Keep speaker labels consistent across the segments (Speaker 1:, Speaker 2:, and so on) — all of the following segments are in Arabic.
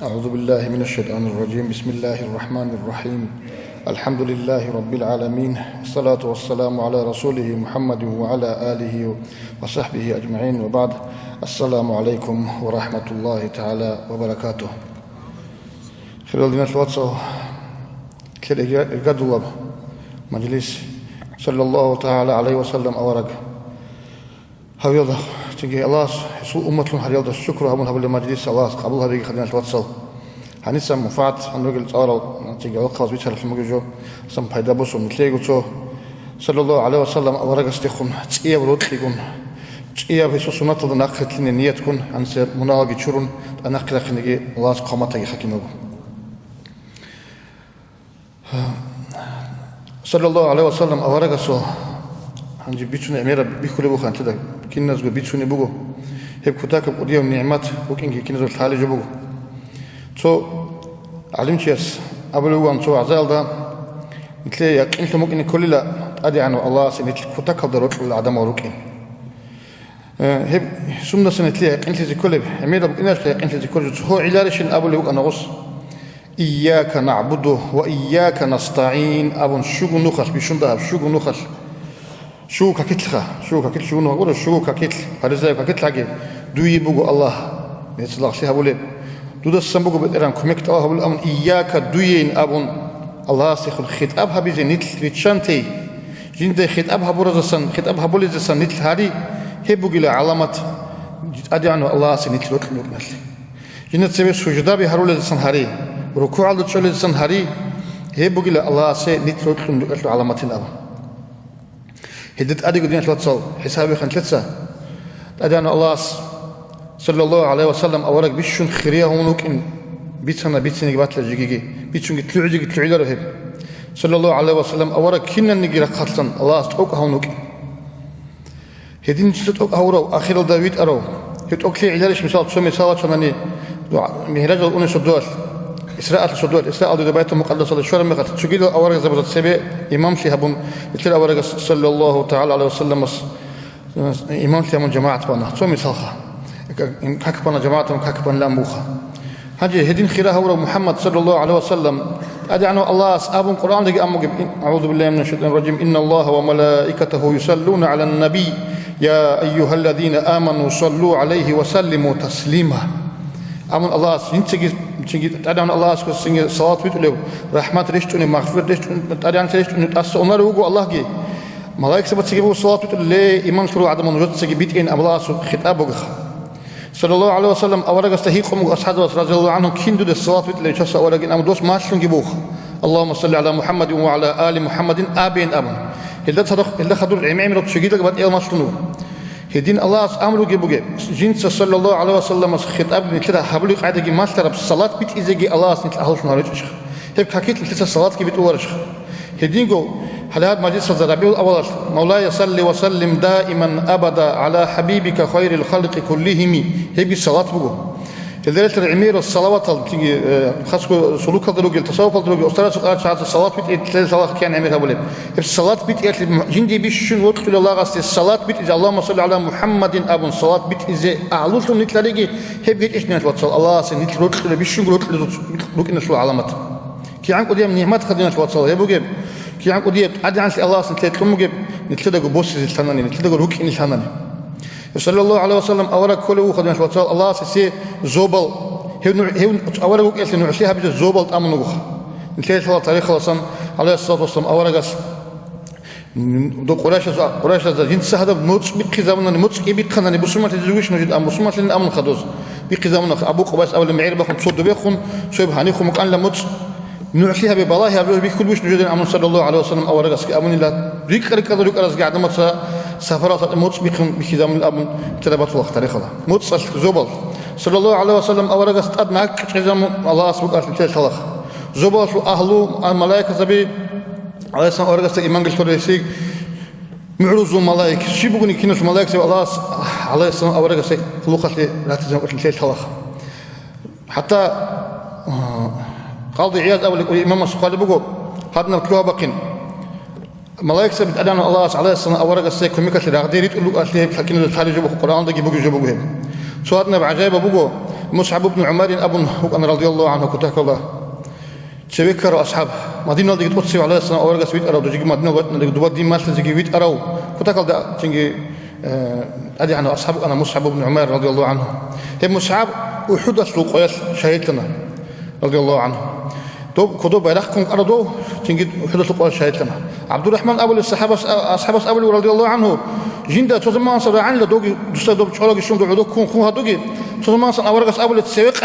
Speaker 1: أعوذ بالله من الشيطان الرجيم. بسم الله الرحمن الرحيم. الحمد لله رب العالمين، والصلاة والسلام على رسوله محمد وعلى آله وصحبه أجمعين، وبعد. السلام عليكم ورحمة الله تعالى وبركاته. خلال دينة الواتسو كده القدوة مجلس صلى الله تعالى عليه وسلم أورق هاويضا تجي الله سوء أمتهم هريضا الشكر هم هبل المجلس الله قبلها بيجي خلينا الواتسو هنسا مفعت عن رجل أورا تجي وقاص بيتها في المجلس سام فايدة بوسو نتلاقي تو صلى الله عليه وسلم أورق استخون تيا بروتليكون تيا بيسو سنة ناقت لنا نية تكون عن سر مناقي شرون ناقل خنيجي الله قامته يخكينه صلى الله عليه وسلم أورق سو عندي بيتوني أميرة بيكل بوخ أنت ده كنا زوج بيتوني بوجو هيك كتاك بقوليهم نعمات وكينج كنا زوج حالي جبوجو تو علمت يس أبلو عن تو عزال ده مثلي أنت ممكن كل لا أدي عنه الله سنت كتاك الدروك العدم وروكين هيك سمنا سنتلي أنت زي كل أميرة بقينا أنت زي كل هو علاش أبلو أنا غص إياك نعبد وإياك نستعين أبون شو نخش بيشون ده شو نخش شو ككتلها شو ككتل شو نقول شو ككتل هذا زي ككتل حاجة دوي بقول الله يصلح شيء هقوله دودا السمبوق بدران كمكت الله هقول أمن إياك دوين أبون الله سيخل خطاب هبيزي نتل ريتشانتي جند خطاب هبورزسن خطاب هبولزسن نتل هاري هي بقول علامة أدي عنه الله سنتل وتل نقول جند سبب سجدا بهرولزسن هاري ركوع على تشولزسن هاري هي بقول الله سنتل وتل نقول علامتين أبون هدت أدي قدين ثلاثة حسابي خن ثلاثة أدانا الله صلى الله عليه وسلم أورق بيشون خيريا هونوك إن بيتنا جبات لجيجي بيشون تلعجي له صلى الله عليه وسلم أورق كنا نجير قتلا الله توك هونوك هدين تتوك هورو آخر داوود أرو هتوك لي علاش مثال تسمي صلاة شماني مهراج الأونس الدول إسراء الصدور إسراء على بيت المقدس على الشورى مقت تجيله أورق زبرت سبع إمام شهابون مثل أورق صلى الله تعالى عليه وسلم إمام شهابون جماعة بنا تومي صالحة كاكبنا جماعة كاكبنا لامبوخة هذه هدين خيرها هو محمد صلى الله عليه وسلم أدعنا الله أبو القرآن لقي أمك أعوذ بالله من الشيطان الرجيم إن الله وملائكته يصلون على النبي يا أيها الذين آمنوا صلوا عليه وسلموا تسليما أمن الله تيجي تدعون الله سكسين صلاة بيتولو رحمة ريشتوني مغفرة ريشتوني تدعون ريشتوني تأسس أمر وجو الله جي ملاك سبت تجيبوا صلاة بيتولو ليه إيمان شروع عدم نجود تجيب بيتين الله خطاب وجه صلى الله عليه وسلم أورج استهيقهم أصحابه رضي الله عنهم كندوا الصلاة بيتولو يشوف أورج أم دوس ماشلون جبوه اللهم صل على محمد وعلى آل محمد آبين أبن إلا خدور العمام رد شجيد لقبت إيه ماشلونه هدين الله أمره جبوجي جنس صلى الله عليه وسلم خطاب نتلا حبلي قاعدة جي ماشترى بالصلاة بيت إذا جي الله نتلا أهلش نارج هيك حكيت نتلا الصلاة كي بتورش هدين جو هذا مجلس الربيع الأول مولاي صل وسلم دائما أبدا على حبيبك خير الخلق كلهم هيك الصلاة بقول لذلك العمير الصلوات تيجي خاصة سلوك الدروج التصوف الدروج أستاذ سؤال الصلاة بيت صلاة كان عميرها بقول الصلاة بيت جندي بيشون وقت الله قصدي الصلاة بيت إذا اللهم صل على محمد أبو الصلاة بيت إذا أعلوش نتلاقي هي بيت إيش نتوت صل الله سنت روت بيشون روت لوك نسوا علامات كي عنك وديم نعمات خدينا نتوت صل هي بقول كي عنك وديم عاد عن الله سنت لهم بقول نتلاقي بوس الثاني نتلاقي روك الثاني صلى الله عليه وسلم أورا كله خدمة الوصال الله سي زوبل هي أورا وقت إنه عشيها بيجي زوبل أمنوه نتلاقي صلاة تاريخ خلاصا عليه الصلاة والسلام أورا قص دو قريش جنس هذا موت بقزامنا موت كبير خلنا بسمة تزوجش نجد أم بسمة لنا أمن خدوز بقزامنا أبوك بس أول معير بخون صد بيخون شوي بهانيخون مكان لموت نعشيها ببلاها بكل وش نجد أمن صلى الله عليه وسلم أورا قص أمن لا ريك رز قاعد ما سفرات موت بخزام الأمن تلبت وقت تاريخ الله موت زوبل صلى الله عليه وسلم أورا قص أدناك خزام الله سبحانه وتعالى خلاص زوبل أهلو الملائكة زبي عليه السلام أورا قص إيمان قلت معروض الملائكة شو بقولي كنا الملائكة الله عليه السلام أورا قص خلقت لا تزم وتلتيل خلاص حتى قاضي عياض أول الإمام السقالي بقول هذا الكلاب بقين ملائكة سبت أدانا الله عليه السلام أورق السيك ومكة الأغدير يتقول له أشليه حكينا الخارج جبه القرآن ده جبه جبه سؤالنا بعجائب بقول مصعب بن عمر أبو رضي الله عنه كتاك الله تذكر أصحاب مدينة اللي تقول سوى عليه السلام أورجا سويت أراو تجي مدينة اللي دوت دي ماشل تجي ويت أراو كتاك الله تجي أدي عنه أصحاب أنا مصعب بن عمر رضي الله عنه هم مصعب وحدث له قياس شهيدنا رضي الله عنه دوب كدوب يرحكم أرضو تنجد حدث له قياس شهيدنا عبد الرحمن أول الصحابة أصحاب أول رضي الله عنه جندا تزمان صار عن لدوجي دوستا دوب شغلك شون دو كون هادوجي تزمان صار أورجا أول تسويق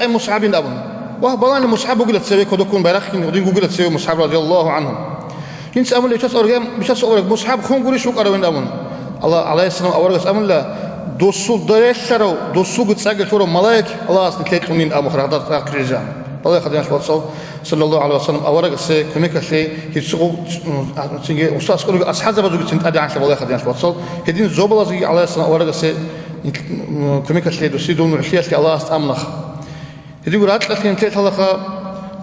Speaker 1: أي مصعبين أبن وهبلان مصعب وقلت تسويق كدو كون بيرحكم ودين قلت تسويق مصعب رضي الله عنه جنس أول يشاس أورجام بيشاس أورج مصعب خون قولي شو قروين أبن الله عليه السلام أورجا أمن لا دوسو دريشرو دوسو قد ساقل شورو ملاك الله أصلا تلاتون من أبو خرادات أكريجان الله يخدمنا شوات صلى الله عليه وسلم أورجا سي كميكا سي هيتسقو تنجي أستاذ كله أصحاب زبادو تنت أدي عنش الله يخدمنا شوات هدين زوبلا زي عليه السلام أورجا سي كميكا سي دوسي دون الحياة الله أستأمنخ هدين قرأت لكن تلات هذا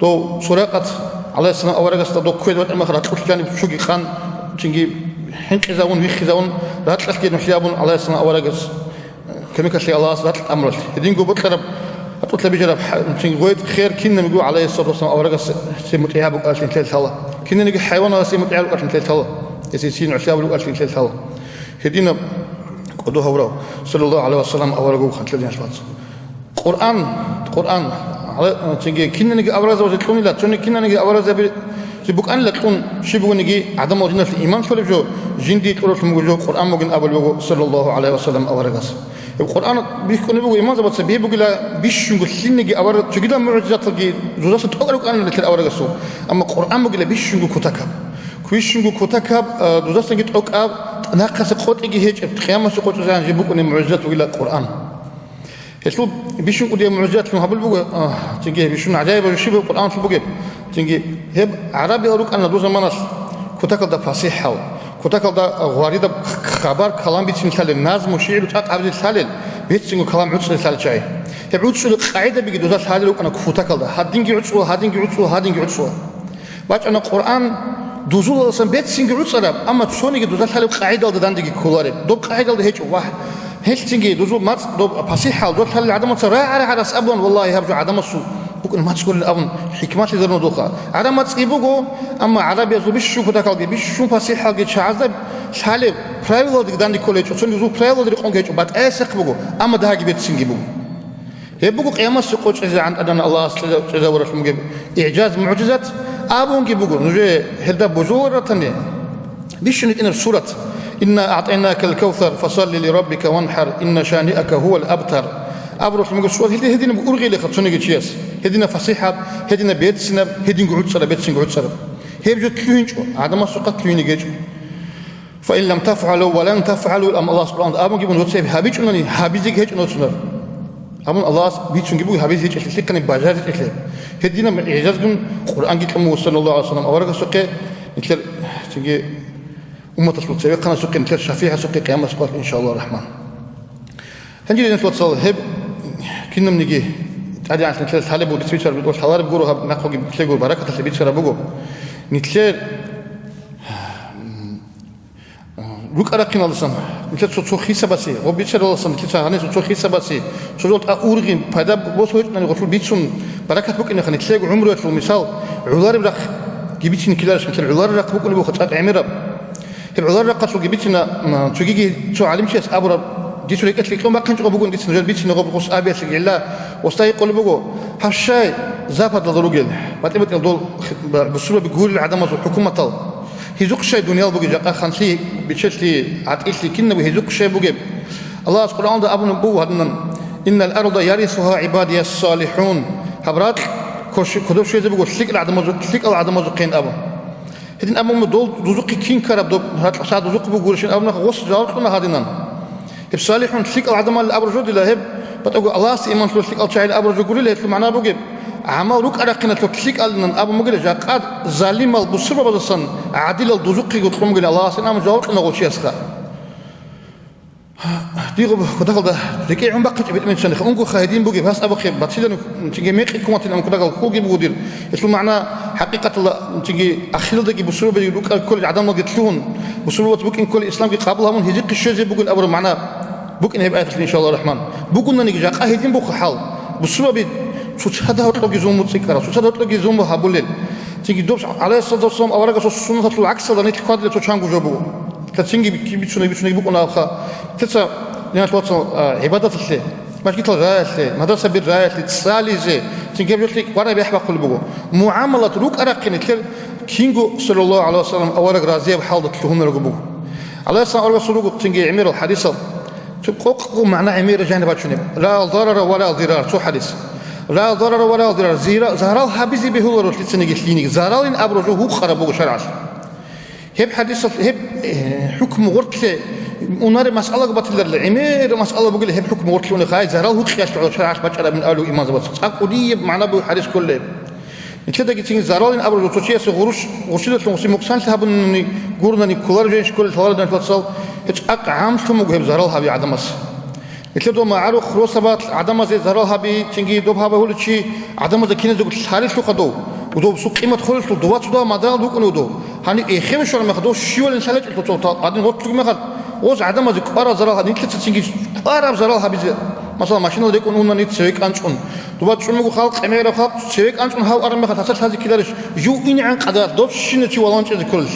Speaker 1: دو سرقة عليه السلام أورجا دو كويد وقت المخرج كل كان بشوقي خان تنجي حنك زاون ويخ زاون رات لك نحيابون عليه السلام أورجس كميك شيء الله رات الأمر هدين جو بطلب أطلب بيجرب تنجويد خير كنا نقول عليه الصلاة والسلام أورجس سمتيابك ألفين ثلاث الله كنا نجي حيوان سمتيابك ألفين ثلاث الله يسيسين عشابك ألفين ثلاث الله هدينا قدوها وراه صلى الله عليه وسلم أورجو خمس لين شوات قرآن على تنجي كنا نجي أورجس وزتلوني لا توني كنا نجي أورجس سيبوك أن لا تكون شيبوك نجي عدم وجدنا الإيمان شو لبجو جندي تقول الموجو القرآن ممكن أبو الوجو صلى الله عليه وسلم أورجس القرآن بيكون يبغى إيمان زبط سبيه بقول لا بيش يقول شيء نجي أورج شو كده معجزات تلقي زوجات تقولك أنا اللي أورجسو أما القرآن بقول لا بيش يقول كتكب زوجات نجي تقولك ناقص قوت يجي هيك خيامة قوت زين جيبوك إن معجزات بقول لا القرآن هسلوب بيش يقول دي معجزات لهم هبل بقول تيجي بيشون عجائب ويشيبوا القرآن شو بقول تيجي هب عربي أروك أنا دوز مناس كتكل ده فصيحة كتكل ده غريدة خبر كلام بيتسمى الناس مشيع بتاعت عبد الثالث بيتسمى كلام عطس الثالث شيء هب عطس القاعدة بيجي دوز الثالث أنا كتكل ده هادينجي عطسه بعد أنا القرآن دوزول أصلا بيتسمى عطس أما تشوني دوز الثالث قاعدة ده داندي كولاري دوب قاعدة ده هيك واحد هيك تيجي دوزول مات دوب فصيحة دوز الثالث عدم ترى على أبون والله يهبجوا عدم السوء بكون ما تقول الأون حكمات اللي ذرنا على ما تسيبوه أما عربي يزول بيشوف كذا بيشوف فصيحة قد شعزب شالب برايفل دقدان ديكوليج وصل يزول برايفل ديكون كيج بعد أسق بقو أما ده هاجي بيتسنجي بقو هي بقو قيامة سقوط إذا عند أدنى الله إذا ورث مجيب إعجاز معجزات أبون كي بقو نجى هذا بزور تاني بيشنت إن السورة إنا أعطيناك الكوثر فصل لربك وانحر إن شانئك هو الأبتر أبرز من السؤال هدينا بأرغي لخطوني جياس هدينا فصيحة هدينا بيت سنب هدين قعود سر بيت سن قعود سر هي بجد تلوينج عدم سقط تلوين جيج فإن لم تفعلوا ولن تفعلوا أم الله سبحانه وتعالى أبون جيبون وتسيب هابيج أنني هابيزك هيج نوتسنر أبون الله بيتشون جيبوا هابيز هيج أشلي كان باجار أشلي هدينا من إعجاز من القرآن جيكم صلى الله عليه وسلم أورق السقي مثل تيجي أمة الصوت سوي قنا سقي مثل شفيعة سقي قيامة سقط إن شاء الله الرحمن هنجي نتوصل هب كنا منيجي تعدي عن مثل الحلب والبيتشر بتقول حوار بجوره ناقو بتلاقوا بركة البيتشر بجو مثل روك أراكين الله سام مثل صوت خيسة بسي وبيتشر الله سام مثل هني صوت خيسة بسي صوت أورغين فدا بوس هو إنه غفل بيتشون بركة بوك إنه خني تلاقوا عمره في المثال عذار برخ جبتني كلاش مثل عذار رق بوك إنه بخطأ عمره العذار رق قصو جبتنا تجيجي تو علم شيء أبرد ديتو لك أتلي كم باقي نجوا بقول ديتو نجوا بيتنا نجوا بقص أبي أتلي الله واستيقظ بقول هالشيء زافت الضروجل بعدين بتقول بسرعة بيقول العدم الحكومة طال هيزوق شيء دنيا بقول جاء خمسي بتشتي عتقلي كنا بهيزوق شيء بقول الله سبحانه وتعالى أبو نبوه هذا إن الأرض يرثها عبادي الصالحون خبرات كذا شيء زي بقول سلك العدم زقين أبو هذين أبو مدول دوزقي كين كرب دو هات ساعد دوزق بقول شيء أبو نخوص جارتنا هذينا هب صالحون سلك العدم الأبرجود له هب بتقول الله سيمان سلك الشيء الأبرجود يقول له معناه بقول عمل روك أرقنا تسلك ألنا أبو مقول جاء قاد ظالم البصرة بدرسن عادل الدوزقي قلت لهم قال الله سينام جارك نقول شيء أسخا ديغو كدغل ده ديكي عم باقي تبي من سنه انكو خايدين بوغي باس ابو خيب باتسيدن تيجي ميقي كوماتين ام كدغل خوغي بودير اسمو معنى حقيقه الله تيجي اخيل دغي بسرو بي كل عدم قتلون بسرو بوكين كل اسلام قابلهم هيجي قشي بوغن ابو معنى بوكن هيبقى إن شاء الله الرحمن بوكنا نيجي قاهدين بوك حال بسبب سوتشهد هتلاقي زوم متسكرة سوتشهد هتلاقي زوم هابولين تيجي دوبس عليه الصلاة والسلام أورجا السنة تطلع عكس ده نيت قادر توشان جوجبو تتسنجي بيتشوني بوكنا أخا تتسا ناس واتسو عبادة الله ماش قلت الغاية مدرسة بالغاية تسالي زي تيجي بيجي وانا بيحبق قلبه معاملة روك أرقين تلر كينجو صلى الله عليه وسلم أورج رازية بحالة تلهم رجبو عليه الصلاة والسلام تيجي عمير الحديث تبقوا معنا عمير جانب شنو لا ضرر ولا ضرار شو حديث لا ضرر ولا ضرار زهرال حبيزي به هو رتلت سنجليني زهرالين أبرزه هو خربوه شرعش هب حديث هب حكم غرتله ونار مسألة قبل العمير مسألة بقول هب حكم غرتله ونخاي زهرال هو خياش شرعش بشر من أولو إيمان زبط أقولي معنا بالحديث كله كده جيتين زهرالين أبرزه توشيا غرشلة المسلم مقصان تهبني قرنني كلار جيش كل ثوار نفصل هتأق عام ثم جهب زهرال هبي عدمس يتلدو ما عرو خروسبات عدم زي زرال هبي تنجي دوب هبي هول شيء عدم زي كينز دوك حارس لو خدو ودوب سوق قيمة خلص لو دوات سودا ما دال دوك نودو هني إخيم شو ما خدو شيء ولا نشالت لو توتا قادين غوت ما خد وز عدم زي كبار زرال هني تلت تنجي كبار زرال هبي مثلا ماشين ده يكون هون نيت أنشون دوات شو مقول خالق أمير خالق سويك أنشون هاو أرمي خد حصل هذا كذا جو إني عن قدر دوب شيء نتي والانش إذا كل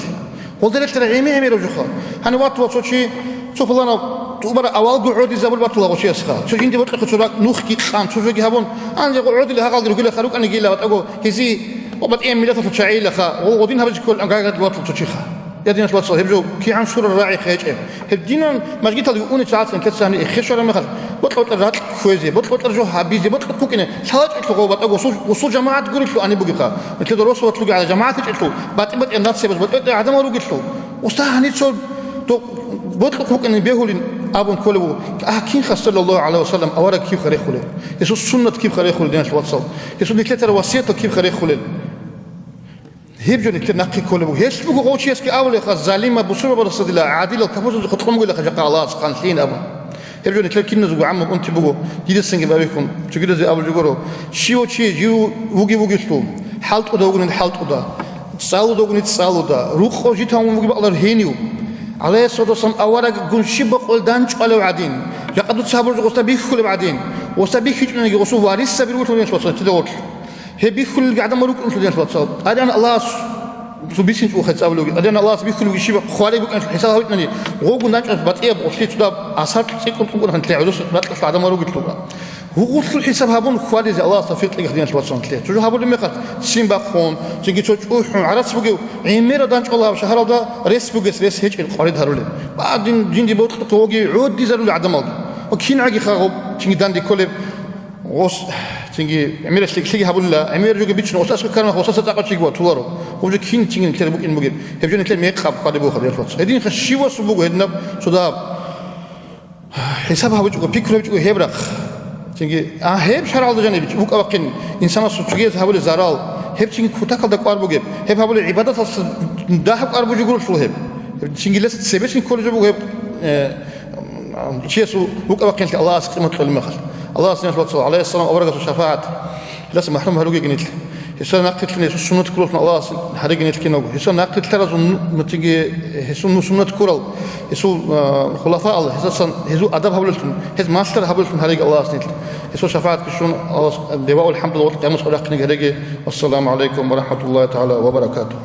Speaker 1: قلت لك ترى عمي رجوخا هني وات شيء شوف الله تقبل أول قعود زابل بطلع وشيء أسخا شو جندي بطلع كسرك نخكي خان شو جي هبون أنا قعود اللي هقال يقول خلوك أنا جيلا بتقول هزي وبعد أيام ميلاد تشعي لخا وودين هبج كل أنا قاعد بطلع تشيخا يا دينا بطلع هبجو كي عن شور الراعي خيج هبدينا ما جيت اللي يقولون ساعات كتساني خيش ولا مخل بطلع الرات خويزي بطلع جو حبيزي بطلع كوكينه ساعات تقول بتقول وصول جماعة تقول له أنا بقيخا مثل دروس وتلقي على جماعة تقول بعد الناس بس بتقول عدم أروق له وستها هنيت تو بطلق هو كان بيهولين أبون كله كين صلى الله عليه وسلم أورا كيف خريج خلل يسوع سنة كيف خريج خلل دينش وصل يسوع نكتر وصيته كيف خريج خلل هيبجو نكتر نقي كله هيش بقول قوي شيء أول خز ظالمة بصورة برصد الله عادل الكفوز خطهم يقول لك جاك الله سبحانه لين أبون هيبجو نكتر كين نزوج عمك أنت بقول جد السنج بابيكم تقول زي أول جورو شيء جيو وجي شلو حالت أدا وقولن حالت أدا تصالو دا وقولن تصالو دا روح خوجي تام وقول الله هينيو عليه الصلاة والسلام أورا قن شبه قول دانش على بعدين لقد تصابر وستبيك كل بعدين وستبيك هيجنا يقصوا وارث سبيل وتولين شوصل تدور هي بيكل قاعد مروك وتولين شوصل أنا الله سبيسين وخد سأقوله أنا الله سبيكل شبه خوالي بك حساب هيتني وقول دانش بتأيب وشيء تدا أثر تكون تقول هنتلاقي عدوس بتلاقي قاعد مروك تلقى هو كل حساب هابون خوالي زي الله صفيت لك دينش شوصل تلاقي تجو هابون ميقات سين بخون تيجي تشوف عرس بقول عمير دانش الله شهر هذا ريس بقول ريس هيك القارد هرولين بعدين جندي بوت توجي عود دي زرول عدم الله وكين عجي خاغب تيجي داندي كله غوس تيجي عمير شيء هابون لا عمير جو بيتش نوساس كارما غوساس تاقة شيء بتوارو وجو كين تيجي نكتر بوك إن بقول هبجون نكتر ميقاب قادي بوخد يرفض هدين خشية وسبوق هدنا صداب حسابها بيجو بيكرو بيجو هبرخ تيجي هب شرع الله جانب بوك أبقين إنسان السوتشية هابول زرال هب تيجي كوتاك هذا قاربو جيب هب هابول عبادة داهب قاربو جو شو هب تيجي لسه سبيش كل جو هب شيء سو بوك أبقين الله سكتمه كل مخل الله سبحانه وتعالى عليه السلام أورجت الشفاعة لسه محروم هلوجي جنيت يسون نقتل لنا سنة كرول الله هذا جنيت كنا يسون نقتل ترى متيجي يسون سنة كرول يسون خلفاء الله يسون أدب هبلتون هز ماستر هبلتون هذا الله سنيت يسون شفاعة كشون دواء الحمد لله قيام صلاة كنيجة والسلام عليكم ورحمة الله تعالى وبركاته.